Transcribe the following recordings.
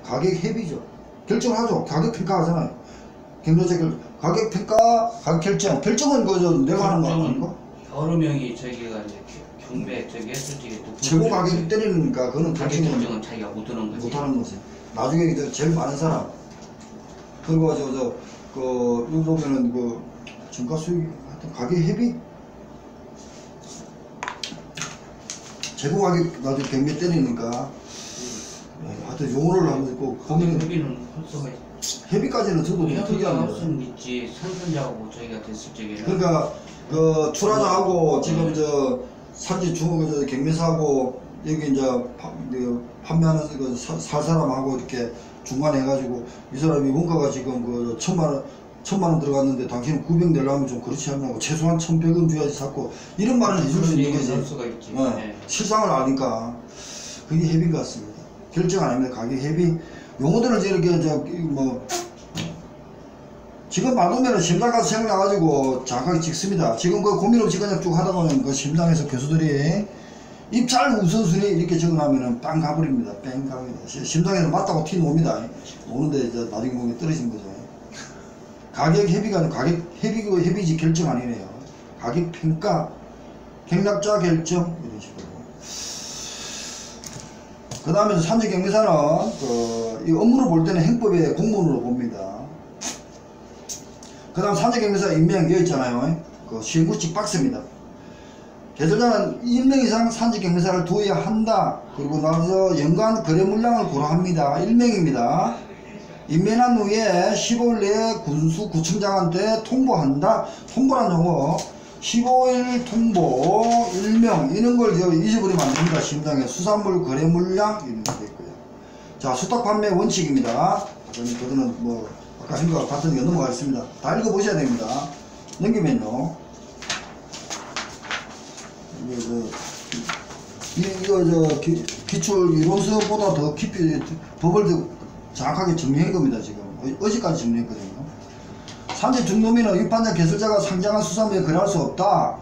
가격 협의죠. 결정을 하죠. 가격 평가하잖아요. 경로세 가격 평가, 가격 결정은 그저 내가 하는 거 아닌가? 여러 명이 저기가 이제 경매 저기 했을 때 최고 가격 때리니까 그거는 가격 결정은 자기가 못하는 거지. 못하는 거지. 나중에 이제 제일 많은 사람. 그리고 여기 보면은 증가 수익 하여튼 가격 협의 최고 가격 나중에 경매 때리니까 하여튼 용어를 한번 꼭 보면 협의는 할 협의까지는 저도 좀 특이합니다. 수는 있지. 상선자하고 저희가 됐을 적에는 그러니까 출하자하고 지금 저 산지 중국 경매사하고 여기 이제 판매하는 살 사람하고 이렇게 중간에 해가지고 이 사람이 원가가 지금 1,000만 원 들어갔는데 당신은 900 내려면 좀 그렇지 않냐고 최소한 1,100원 줘야지 샀고 이런 말을 해줄 수 있는 거지. 수가 있지. 네. 실상을 아니까 그게 협의인 것 같습니다. 결정 아닙니다. 가격 협의 용어들을 이렇게 지금 말하면은 심당 가서 생각나가지고 정확하게 찍습니다. 지금 고민 없이 그냥 쭉 하다 보면 심당에서 교수들이 입찰 우선순위 이렇게 적어놓으면은 빵 가버립니다. 뺑 가버립니다. 심당에서 맞다고 티 놓습니다. 오는데 이제 나중에 보면 떨어진 거죠. 가격 협의가 아니고 가격 협의고 협의지 결정 아니네요. 가격 평가, 경락자 결정 이런 식으로. 그 다음에 산지 경매사는 이 업무를 볼 때는 행법의 공문으로 봅니다. 그 다음 산지 경매사 임명 되어 있잖아요. 시행구칙 박스입니다. 개설자는 1명 이상 산지 경매사를 두어야 한다. 그리고 나서 연간 거래 물량을 고려합니다. 1명입니다. 임명한 후에 15일 내에 구청장한테 통보한다. 통보란 용어 15일 통보 1명 이런 걸 잊어버리면 안 됩니다. 심장에 수산물 거래 물량 이런 게 있고요. 자, 수탁 판매 원칙입니다. 그거는 아까 한 거 같은 거 넘어가겠습니다. 다 읽어보셔야 됩니다. 넘기면요. 기출 이론서보다 더 깊이 법을 더 정확하게 정리한 겁니다. 지금 어제까지 정리했거든요. 산지 중도민은 위판장 개설자가 상장한 수산물에 거래할 수 없다.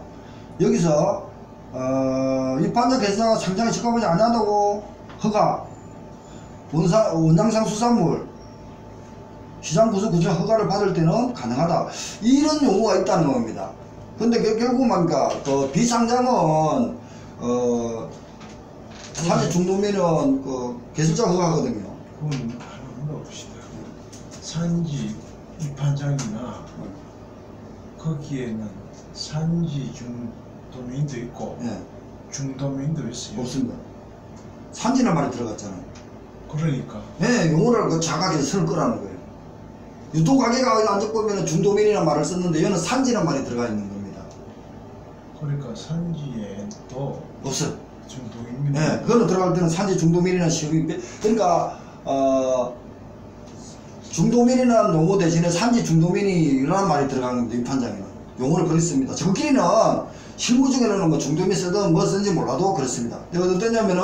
여기서 위판장 개설자가 상장에 적합하지 않는다고 허가 원장상 수산물 시장 구조 허가를 받을 때는 가능하다. 이런 용어가 있다는 겁니다. 근데 결국 뭡니까? 비상장은 산지 중도민은 개설자 허가거든요. 그건 하나 물어봅시다. 산지 위판장이나 거기에는 산지 중도민도 있고 중도민도 있어요. 없습니다. 산지란 말이 들어갔잖아요. 그러니까. 네, 용어를 정확하게 선을 끄라는 거예요. 유통가게가 안적 보면 중도민이라는 말을 썼는데 얘는 산지란 말이 들어가 있는 겁니다. 그러니까 산지에도 없어요. 중도민. 네, 그거는 들어갈 때는 산지 중도민이라는 시험이 그러니까 중도민이라는 용어 대신에 산지 중도민이라는 말이 들어가는 겁니다. 위판장에는 용어를 그랬습니다. 저끼리는 실무 중에는 중도민 쓰든 뭐 쓰는지 몰라도 그렇습니다. 어떠냐면은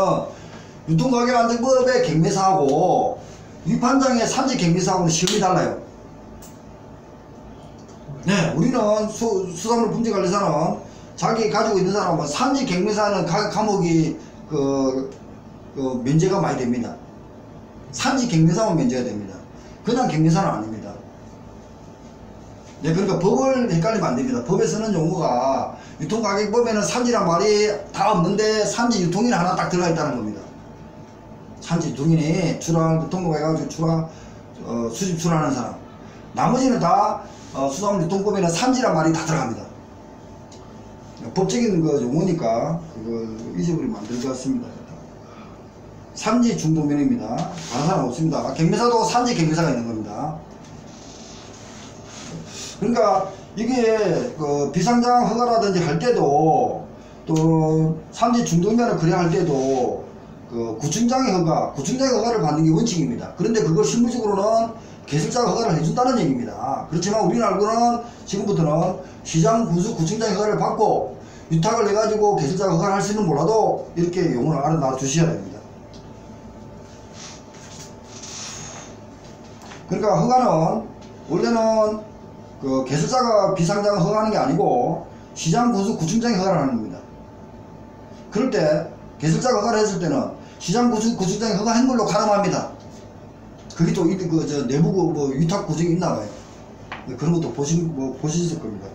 유통가격안정법의 경매사하고 위판장의 산지 경매사하고는 시험이 달라요. 네, 우리는 수산물 품질관리사는 자기 가지고 있는 사람은 산지 경매사는 가격 과목이 면제가 많이 됩니다. 산지 경매사만 면제가 됩니다. 그냥 경매사는 아닙니다. 네, 그러니까 법을 헷갈리면 안 됩니다. 법에 쓰는 용어가 유통가격법에는 산지란 말이 다 없는데 산지 유통인 하나 딱 들어가 있다는 겁니다. 산지 유통인이 통보해가지고 수집 출하하는 사람. 나머지는 다 수산물 유통법에는 산지란 말이 다 들어갑니다. 법적인 용어니까 그걸 잊어버리면 안 될 것 같습니다. 산지 중도면입니다. 다른 사람 없습니다. 경매사도 산지 경매사가 있는 겁니다. 그러니까 이게 비상장 허가라든지 할 때도 또 산지 중도면을 거래할 때도 구청장의 허가를 받는 게 원칙입니다. 그런데 그걸 실무적으로는 개설자가 허가를 해준다는 얘기입니다. 그렇지만 우리는 알고는 지금부터는 시장 구청장의 허가를 받고 위탁을 해가지고 개설자가 허가를 할 수 있는 몰라도 이렇게 용어를 알아놔 주셔야 됩니다. 그러니까 허가는 원래는 개설자가 비상장을 허가하는 게 아니고 시장 구청장이 허가를 하는 겁니다. 그럴 때 개설자가 허가를 했을 때는 시장 구청장이 허가한 걸로 가름합니다. 그게 또 저 내부 뭐 위탁 구정이 있나 봐요. 그런 것도 보셨을 겁니다.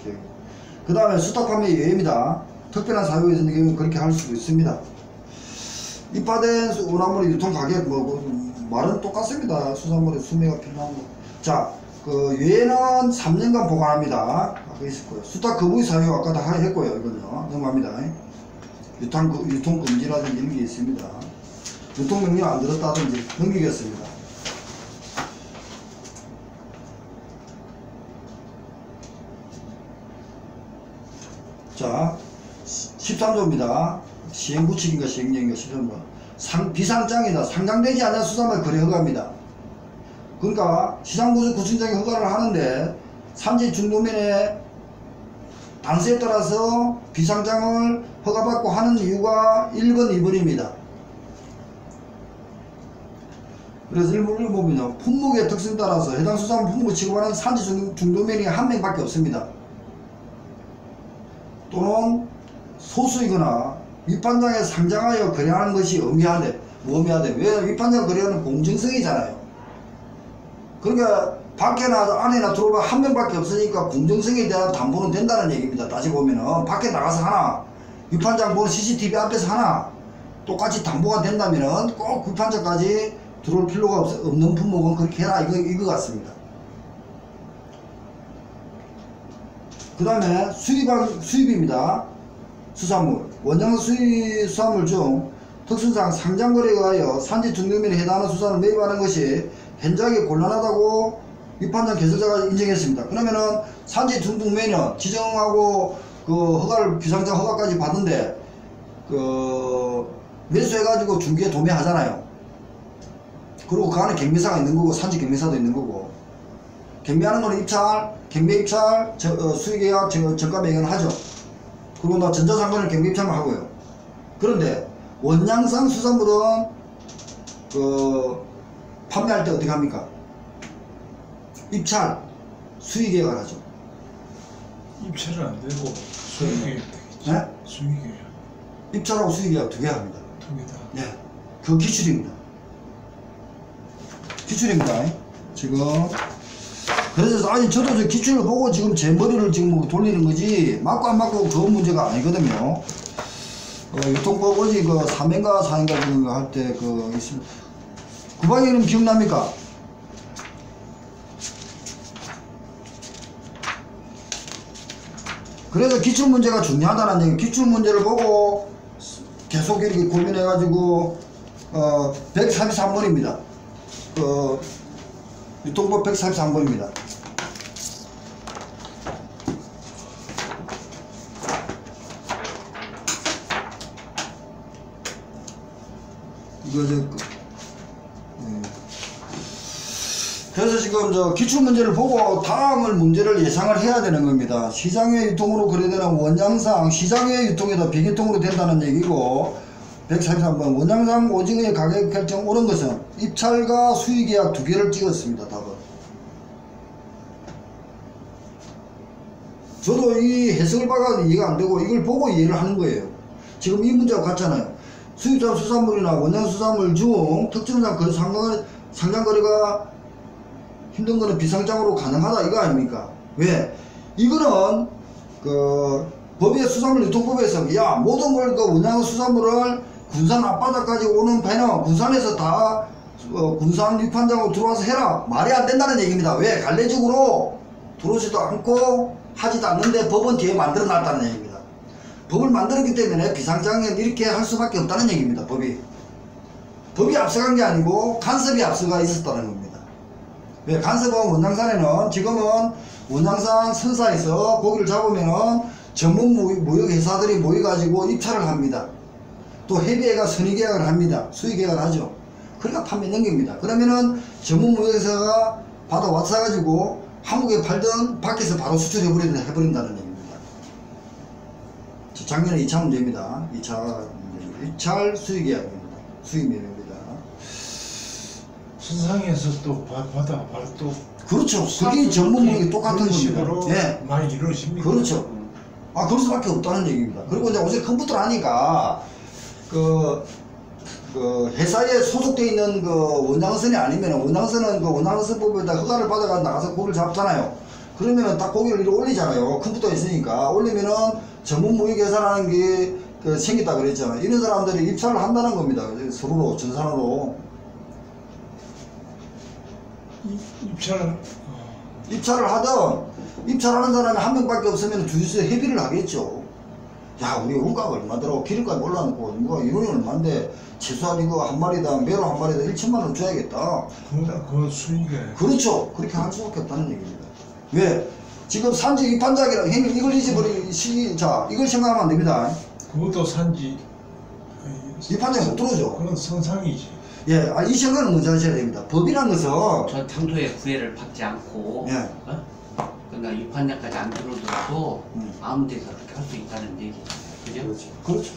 그 다음에 수탁 판매 예외입니다. 특별한 사유가 있는 경우는 그렇게 할 수도 있습니다. 입하된 운하물의 유통 가격 말은 똑같습니다. 수산물의 수매가 필요한 거. 자, 그 예외는 3년간 보관합니다. 아까 있을 거예요. 수탁 거부의 사유 아까 다 했고요. 이거는요. 넘어갑니다. 유통 금지라든지 이런 게 있습니다. 유통 명령 안 들었다든지 넘기겠습니다. 자, 13조입니다. 시행구칙인가 시행령인가 13조. 비상장이다. 상장되지 않은 수산물 거래 허가입니다. 그러니까 시장구청장이 허가를 하는데 산지 중도면에 단서에 따라서 비상장을 허가받고 하는 이유가 1번, 2번입니다. 그래서 1번을 보면 품목의 특성에 따라서 해당 수산물 품목을 취급하는 산지 중도면이 한 명밖에 없습니다. 또는 소수이거나 위판장에 상장하여 거래하는 것이 의미하되 왜 위판장 거래하는 공정성이잖아요. 그러니까 밖에나 안에나 들어오면 한 명밖에 없으니까 공정성에 대한 담보는 된다는 얘기입니다. 다시 보면은 밖에 나가서 하나 위판장 보는 CCTV 앞에서 하나 똑같이 담보가 된다면은 꼭 위판장까지 들어올 필요가 없는 품목은 그렇게 해라 이거 같습니다. 그 다음에 수입입니다. 수산물 원장 수산물 중 특성상 상장거래에 의하여 산지 중도면에 해당하는 수산을 매입하는 것이 현저하게 곤란하다고 위판장 개설자가 인정했습니다. 그러면은 산지 중도면은 지정하고 그 허가를 비상장 허가까지 받는데 그 매수해가지고 중개에 도매하잖아요. 그리고 그 안에 경매사가 있는 거고 산지 경매사도 있는 거고 경매하는 거는 입찰, 경매 입찰, 수익계약, 정가 매입은 하죠. 그리고 나 전자상권을 경매 입찰만 하고요. 그런데 원양상 수산물은 그 판매할 때 어떻게 합니까? 입찰, 수익계약을 하죠. 입찰은 안 되고 수익계약 되겠죠. 네? 수익계약 입찰하고 수익계약 두 개 합니다. 두 개 다. 네, 그 기출입니다. 기출입니다. 지금 그래서 아니 저도 저 기출을 보고 지금 제 머리를 지금 뭐 돌리는 거지 맞고 안 맞고 그건 문제가 아니거든요. 유통법 어제 그 3회인가 4회인가 그런 거 할 때 그 있습니다. 구방에는 기억납니까? 그래서 기출 문제가 중요하다는 얘기. 기출 문제를 보고 계속 이렇게 고민해 가지고 143번입니다. 유통법 143번입니다. 그래서 지금 저 기출문제를 보고 다음을 문제를 예상을 해야 되는 겁니다. 시장외 유통으로 거래되는 원양상 시장외 유통에다 비유통으로 된다는 얘기고 143번 원양상 오징어의 가격 결정 옳은 것은 입찰과 수익계약 두 개를 찍었습니다. 답은 저도 이 해석을 봐가 이해가 안 되고 이걸 보고 이해를 하는 거예요. 지금 이 문제와 같잖아요. 수입산 수산물이나 원양 수산물 중 특정상 그 상장거래가 힘든 거는 비상장으로 가능하다 이거 아닙니까? 왜? 이거는 그 법의 수산물 유통법에서 야 모든 걸 그 원양 수산물을 군산 앞바다까지 오는 배는 군산에서 다 군산 위판장으로 들어와서 해라 말이 안 된다는 얘기입니다. 왜? 관례적으로 들어오지도 않고 하지도 않는데 법은 뒤에 만들어 놨다는 얘기입니다. 법을 만들었기 때문에 비상장에 이렇게 할 수밖에 없다는 얘기입니다. 법이 앞서간 게 아니고 간섭이 앞서가 있었다는 겁니다. 왜? 간섭은 원양산에는 지금은 원양산 선사에서 고기를 잡으면은 전문 무역회사들이 모여가지고 입찰을 합니다. 또 해비회가 선의계약을 합니다. 수의계약을 하죠. 그러니까 판매 넘깁니다. 그러면은 전문 무역회사가 받아와서 한국에 팔든 밖에서 바로 수출해버린다는 얘기입니다. 작년에 2차 문제입니다. 2차 입찰 수의계약입니다. 수의매매입니다. 선상에서 또 받아 또 그렇죠. 그게 전문 무역이 똑같은 겁니다. 식으로 예. 많이 이루어집니다. 그렇죠. 그럴 수밖에 없다는 얘기입니다. 그리고 이제 요새 컴퓨터를 하니까 그 회사에 소속되어 있는 그 원장선이 아니면 원장선은 그 원장선법에다 허가를 받아가 나가서 고기를 잡잖아요. 그러면은 딱 고기를 이렇게 올리잖아요. 컴퓨터에 있으니까 올리면은 전문 무역 회사라는 게 그 생겼다 그랬잖아요. 이런 사람들이 입찰을 한다는 겁니다. 서로로 전산으로 입찰을 하든 입찰하는 사람이 한 명밖에 없으면 주주에서 협의를 하겠죠. 야, 우리 원가가 얼마 들어? 기름값 올라놓고 누가 이론이 얼마인데 최소한 이거 한 마리당 매로 한 마리당 1천만 원 줘야겠다. 그 수익에. 그렇죠. 그렇게 할 수밖에 없다는 얘기입니다. 왜? 지금 산지 위판작이라 형님 이걸 잊어버리 시기 자 이걸 생각하면 안 됩니다. 그것도 산지 위판작 못 들어오죠. 그건 선상이지. 예, 이 생각은 먼저 하셔야 됩니다. 법이란 것은 저 당도의 구애를 받지 않고 예. 그러니까 위판장까지 안 들어오더라도 아무 데서 그렇게 할 수 있다는 얘기잖아요. 그죠? 그렇죠.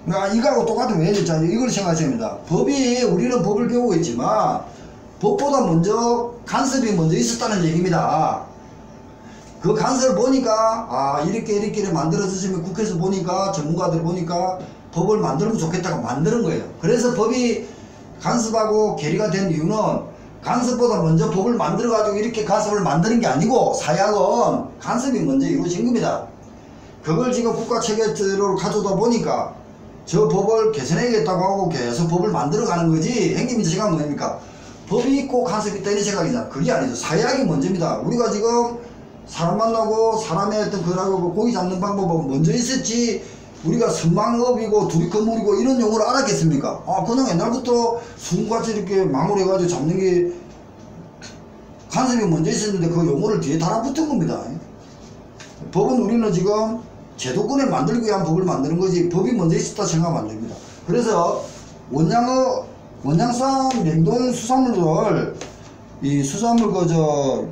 그러니까 이거하고 똑같은 왜 있잖아요. 이걸 생각하셔야 됩니다. 법이 우리는 법을 배우고 있지만 법보다 먼저 간섭이 먼저 있었다는 얘기입니다. 그 간섭을 보니까 아 이렇게 만들어지면 국회에서 보니까 전문가들 보니까 법을 만들면 좋겠다고 만드는 거예요. 그래서 법이 간섭하고 계류가 된 이유는 간섭보다 먼저 법을 만들어 가지고 이렇게 간섭을 만드는 게 아니고 사약은 간섭이 먼저 이루어진 겁니다. 그걸 지금 국가체계로 가져다 보니까 저 법을 개선해야겠다고 하고 계속 법을 만들어 가는 거지. 형님이 생각은 뭡니까? 법이 있고 간섭이 있다 이런 생각이잖아. 그게 아니죠. 사약이 먼저입니다. 우리가 지금 사람 만나고 사람의 어떤 그라고 고기 잡는 방법은 먼저 있었지. 우리가 선망업이고 두리건물이고 이런 용어를 알았겠습니까? 아 그냥 옛날부터 수금같이 이렇게 마무리해가지고 잡는 게 간섭이 먼저 있었는데 그 용어를 뒤에 달아붙은 겁니다. 법은 우리는 지금 제도권을 만들기 위한 법을 만드는 거지 법이 먼저 있었다 생각하면 안 됩니다. 그래서 원양산 냉동 수산물을 이 수산물 그저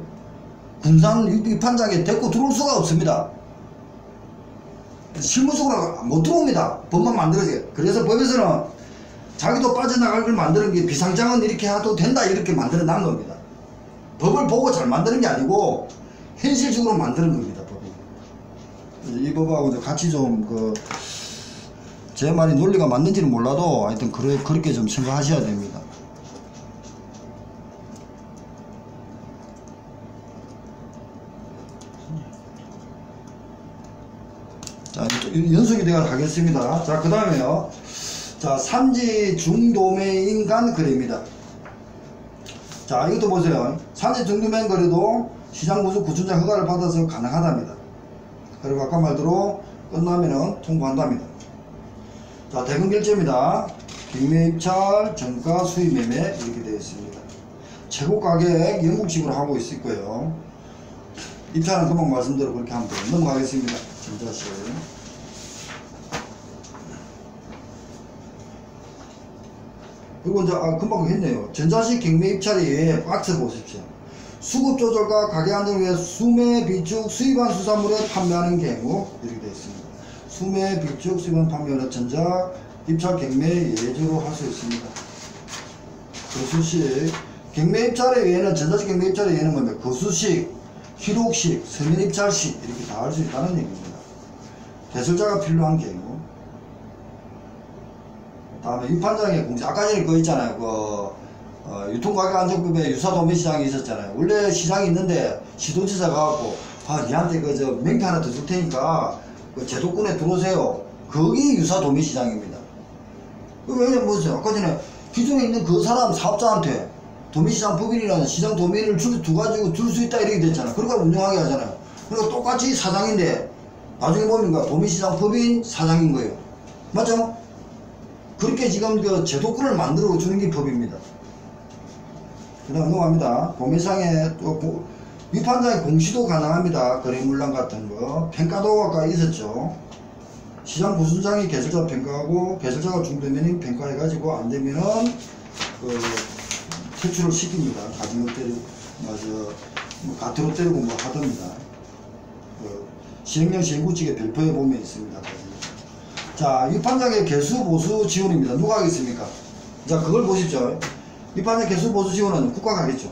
군산 위판장에 데리고 들어올 수가 없습니다. 실무적으로 못 들어옵니다. 법만 만들어져요. 그래서 법에서는 자기도 빠져나갈 걸 만드는 게 비상장은 이렇게 해도 된다 이렇게 만들어 난 겁니다. 법을 보고 잘 만드는 게 아니고 현실적으로 만드는 겁니다. 법이. 이 법하고 같이 좀 제 말이 논리가 맞는지는 몰라도 하여튼 그렇게 좀 생각하셔야 됩니다. 자, 연속이 되어 가겠습니다. 자, 그 다음에요. 자, 산지 중도매인 간 거래입니다. 자, 이것도 보세요. 산지 중도매인 거래도 시장 구조 구준자 허가를 받아서 가능하답니다. 그리고 아까 말대로 끝나면은 통보한답니다. 자, 대금 결제입니다. 경매 입찰, 정가, 수입 매매 이렇게 되어 있습니다. 최고 가격 영국식으로 하고 있을 거예요. 입찰은 금방 말씀대로 그렇게 하면 돼요. 넘어가겠습니다. 전자실. 그리고 이제 금방 했네요. 전자식 경매 입찰에 의해 박스 보십시오. 수급 조절과 가격 안정을 위해 수매 비축 수입한 수산물에 판매하는 경우 이렇게 되어 있습니다. 수매 비축 수입한 판매는 전자 입찰 경매 예조로 할 수 있습니다. 거수식 경매 입찰에 의해는 전자식 경매 입찰에 의해는 뭡니까? 거수식, 기록식, 서면 입찰식 이렇게 다 할 수 있다는 얘기입니다. 개설자가 필요한 경우. 다음에 위판장의 공시. 아까 전에 그거 있잖아요. 유통가격안정법에 유사도매시장이 있었잖아요. 원래 시장이 있는데 시도지사 가갖고 니한테 명패 하나 더 줄 테니까 제도권에 들어오세요. 거기 유사도매시장입니다. 왜냐면 뭐죠? 아까 전에 기존에 있는 그 사람 사업자한테 도매시장 법인이라는 시장 도매인을 두가지고 줄 수 있다 이렇게 됐잖아. 그러니까 운영하게 하잖아요. 그러니까 똑같이 사장인데 나중에 보니까 도매시장 법인 사장인 거예요. 맞죠? 그렇게 지금 그 제도권을 만들어 주는 게 법입니다. 그 다음 넘어갑니다. 도매상에 또 위판장의 공시도 가능합니다. 거래물량 같은 거. 평가도 아까 있었죠. 시장 부순장이 개설자 평가하고 개설자가 중도면이 평가해가지고 안 되면은 퇴출을 시킵니다. 가지고 때리고 가트로 때리고 뭐 하답니다. 시행령 시행구칙의 별표에 보면 있습니다. 자, 위판장의 개수 보수 지원입니다. 누가 하겠습니까? 자, 그걸 보십시오. 위판장 개수 보수 지원은 국가가 하겠죠.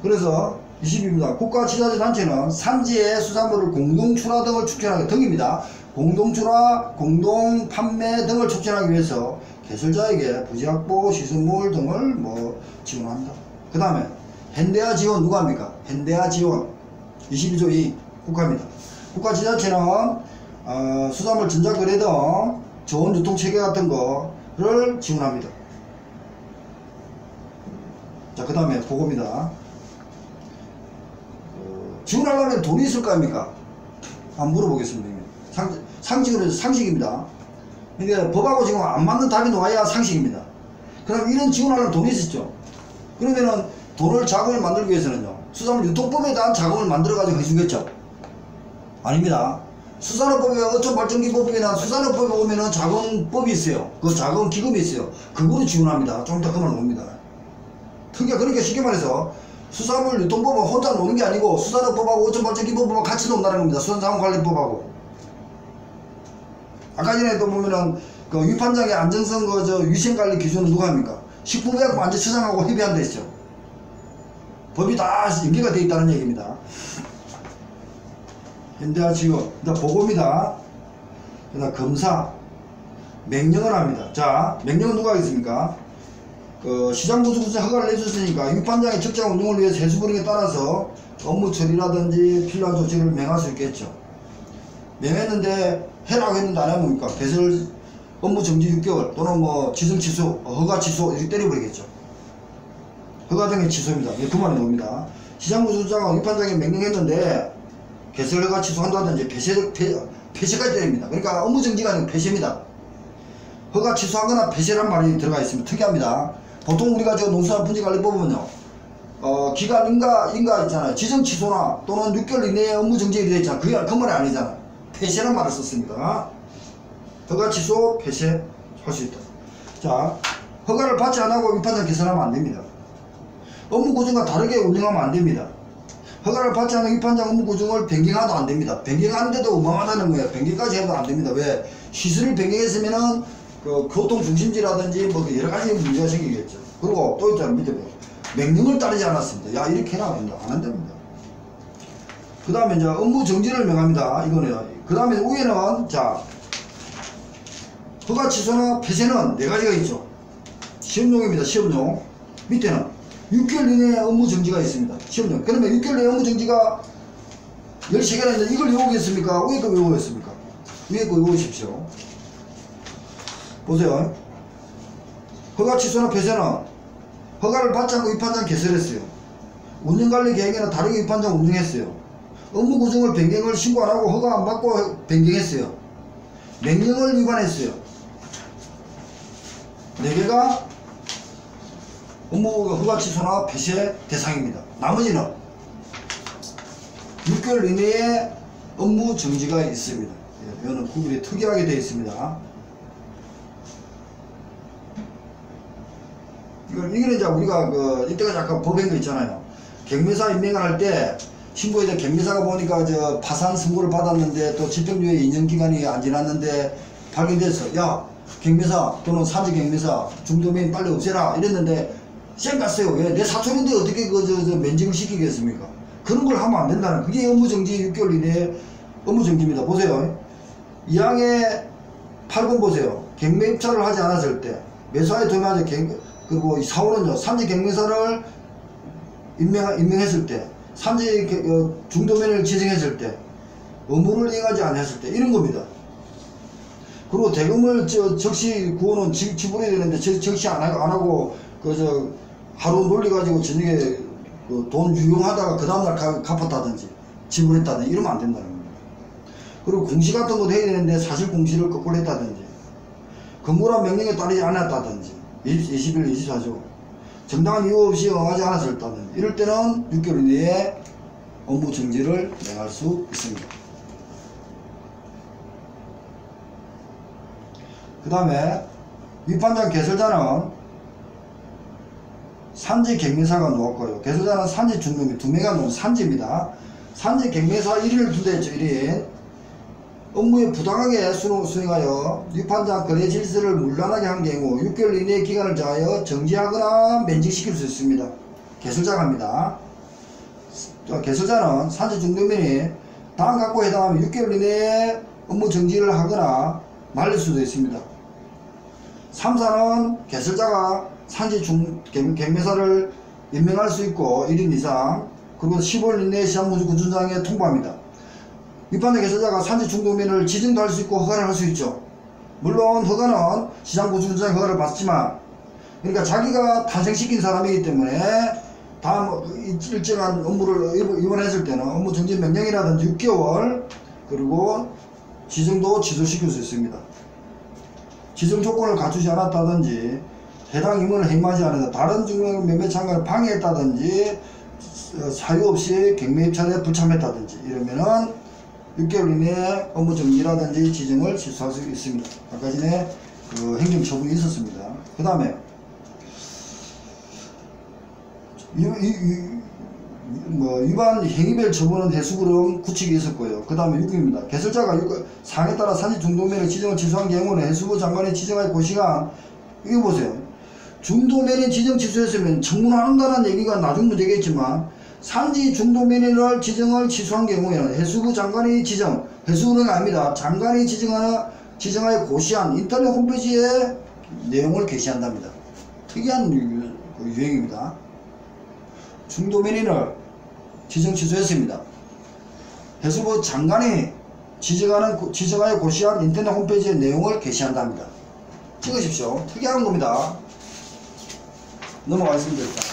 그래서 20입니다. 국가지자체단체는 산지의 수산물을 공동 출하 등을 추진하게 등입니다. 공동출하, 공동 판매 등을 촉진하기 위해서 개설자에게 부지 확보, 시설물 등을 지원합니다. 그 다음에 현대화 지원 누가 합니까? 현대화 지원 22조 2 국가입니다. 국가지자체는 수산물 전자거래 등 좋은 유통체계 같은 거를 지원합니다. 자, 그 다음에 보고입니다. 지원하려면 돈이 있을 거 아닙니까? 한번 물어보겠습니다. 상식으로 상식입니다. 그러니까 법하고 지금 안 맞는 답이 나와야 상식입니다. 그럼 이런 지원하려면 돈이 있었죠. 그러면은 돈을 자금을 만들기 위해서는요, 수산물 유통법에 대한 자금을 만들어가지고 해주겠죠. 아닙니다. 수산업법에 어촌발전기법이나 수산업법에 보면은 자금법이 있어요. 그 자금 기금이 있어요. 그거로 지원합니다. 좀 이따 그 말 옵니다. 그러니까 쉽게 말해서 수산물 유통법은 혼자 노는 게 아니고 수산업법하고 어촌발전기법하고 같이 논다는 겁니다. 수산자원관리법하고. 아까 전에도 보면은 그 위판장의 안정성 위생관리 기준은 누가 합니까? 식품의약품 안전처장하고 협의한 데 있죠. 법이 다 연계가 되어 있다는 얘기입니다. 현대화 지원, 그다음 보고입니다. 그다음 검사, 명령을 합니다. 자, 명령은 누가 하겠습니까? 시장구조구제 허가를 내줬으니까 위판장의 적정 운영을 위해 세수분에 따라서 업무 처리라든지 필요한 조치를 명할 수 있겠죠. 명했는데 해라고 했는데 안 하면 뭡니까? 개설 업무 정지 6개월 또는 지정 취소, 허가 취소 이렇게 때려버리겠죠. 허가 등의 취소입니다. 그 말은 뭡니다. 시장구조자가 위판장에 명령했는데 개설 허가 취소한다든지 폐쇄까지 때립니다. 그러니까 업무 정지가 아니고 폐쇄입니다. 허가 취소하거나 폐쇄란 말이 들어가 있으면 특이합니다. 보통 우리가 농수산 분지관리법은요, 기간 인가 있잖아요. 지정 취소나 또는 6개월 이내에 업무 정지가 되어 있잖아요. 그 말이 아니잖아요. 폐쇄란 말을 썼습니다. 허가 취소, 폐쇄 할 수 있다. 자, 허가를 받지 않고 위판장 개설하면 안 됩니다. 업무 구조가 다르게 운영하면 안 됩니다. 허가를 받지 않은 위판장 업무 구조를 변경해도 안 됩니다. 변경하는데도 어마어마하다는 거예요. 변경까지 해도 안 됩니다. 왜? 시설을 변경했으면은 교통 중심지라든지 여러 가지 문제가 생기겠죠. 그리고 또 있잖아요. 밑에 명령을 따르지 않았습니다. 야, 이렇게 해라. 안 한답니다. 그 다음에 이제 업무 정지를 명합니다. 이거는. 그 다음에 위에는, 자, 허가 취소나 폐쇄는 4가지가 있죠. 시험용입니다. 시험용. 밑에는 6개월 이내에 업무 정지가 있습니다. 시험용. 그러면 6개월 이내 업무 정지가 13개나 있는데 이걸 외우겠습니까? 위에 거 외우겠습니까? 위에 거 외우십시오. 보세요. 허가 취소나 폐쇄는 허가를 받지 않고 위판장 개설했어요. 운영관리 계획에는 다르게 위판장 운영했어요. 업무 구성을 변경을 신고 안 하고 허가 안 받고 변경했어요. 명령을 위반했어요. 4개가 업무 허가 취소나 폐쇄 대상입니다. 나머지는 6개월 이내에 업무 정지가 있습니다. 이거는 구별이 특이하게 되어 있습니다. 이거는 이제 우리가 이때까지 아까 법인 거 있잖아요. 경매사 임명을 할 때 신고에 경매사가 보니까 파산 선고를 받았는데 또 집행유예 인정기간이 안 지났는데 발견돼서 야, 경매사 또는 산지 경매사 중도면 빨리 없애라 이랬는데 쌩 갔어요. 왜? 내 사촌인데 어떻게 면직을 시키겠습니까? 그런 걸 하면 안 된다는, 그게 업무정지 6개월 이내에 업무정지입니다. 보세요. 2항의 8번 보세요. 경매 입찰을 하지 않았을 때 매수하에 도매하자 그리고 4호는요, 산지 경매사를 임명했을 때, 산지 중도면을 지정했을 때, 의무를 이행하지 않았을 때, 이런 겁니다. 그리고 대금을 적시 구호는 지불해야 되는데 적시 안 하고 하루 놀려가지고 저녁에 돈 유용하다가 그 다음날 갚았다든지 지불했다든지 이러면 안 된다는 겁니다. 그리고 공시 같은 것도 해야 되는데 사실 공시를 거꾸로 했다든지 근무란 명령에 따르지 않았다든지 21, 24조 정당한 이유 없이 응하지 않았다든지 이럴 때는 6개월 이내에 업무 정지를 명할 수 있습니다. 그 다음에 위판장 개설자는 산지 경매사가 놓았고요. 개설자는 산지 중도면 2명이 놓은 산지입니다. 산지 경매사 1인을 둔다 했죠. 1인. 업무에 부당하게 수행하여 위판장 거래 질서를 문란하게 한 경우 6개월 이내의 기간을 정하여 정지하거나 면직시킬 수 있습니다. 개설자가 합니다. 개설자는 산지 중도면이 다음 각고에 해당하면 6개월 이내에 업무 정지를 하거나 말릴 수도 있습니다. 3사는 개설자가 산지 경매사를 임명할 수 있고 1인 이상, 그리고 15일 이내에 시장구청장에 통보합니다. 위반자 개설자가 산지 중도면을 지정도 할 수 있고 허가를 할 수 있죠. 물론 허가는 시장구청장의 허가를 받지만, 그러니까 자기가 탄생시킨 사람이기 때문에 다음 일정한 업무를 위반했을 때는 업무 정지 명령이라든지 6개월, 그리고 지정도 취소시킬 수 있습니다. 지정 조건을 갖추지 않았다든지, 해당 임원을 해임하지 않아서 다른 중간 매매 참가를 방해했다든지, 사유 없이 경매 입찰에 불참했다든지 이러면은 6개월 이내에 업무 정지라든지 지정을 취소할 수 있습니다. 아까 전에 그 행정 처분이 있었습니다. 그 다음에 위반 행위별 처분은 해수부령 구칙이 있었고요. 그 다음에 6입니다. 개설자가 사항에 따라 산지 중도면의 지정을 취소한 경우는 해수부 장관이 지정할 고시간, 이거 보세요. 중도면의 지정 취소했으면 청문한다는 얘기가 나중 문제겠지만, 산지 중도면을 지정을 취소한 경우에는 해수부 장관이 지정, 해수부령이 아닙니다. 장관이 지정하여 고시한 인터넷 홈페이지에 내용을 게시한답니다. 특이한 유행입니다. 중도면을 지정 취소했습니다. 해수부 장관이 지정하여 고시한 인터넷 홈페이지에 내용을 게시한답니다. 찍으십시오. 특이한 겁니다. 넘어가겠습니다. 일단.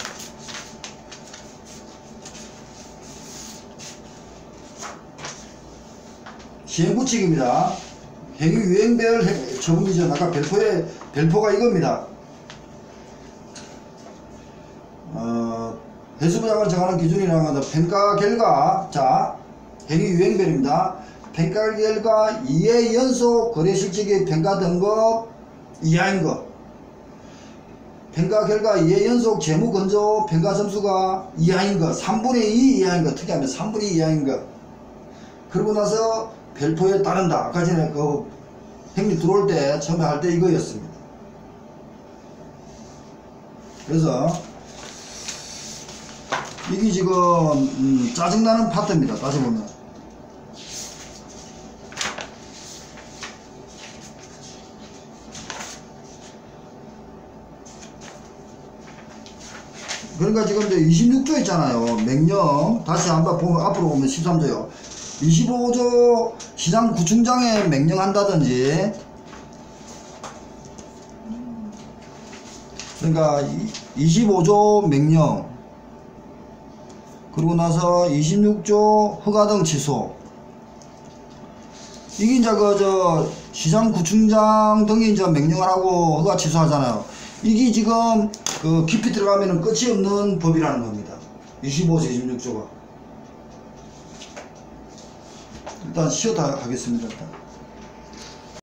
시행구칙입니다. 행위 유행별 처분 기준, 아까 별표가 이겁니다. 해수부 장관을 정하는 기준이라는 것은 평가 결과, 자, 행위 유행별입니다. 평가 결과 2회 연속 거래 실적의 평가 등급 이하인 것, 평가 결과 2회 연속 재무 건조 평가 점수가 이하인 것, 3분의 2 이하인 것, 특이하면 3분의 2 이하인 것, 그러고 나서 별표에 따른다. 아까 전에 그 행위 들어올 때 처음에 할 때 이거였습니다. 그래서 이게 지금 짜증나는 파트입니다. 따져보면 그러니까 지금 이제 26조 있잖아요. 명령 다시 한번 보면, 앞으로 보면 13조요 25조 시장구청장에 명령한다든지, 그러니까 25조 명령, 그러고 나서 26조 허가 등 취소. 이게 이제 시장구청장 등이 이제 명령을 하고 허가 취소하잖아요. 이게 지금 깊이 들어가면은 끝이 없는 법이라는 겁니다. 25조 26조가. 일단 쉬었다 하겠습니다. 일단.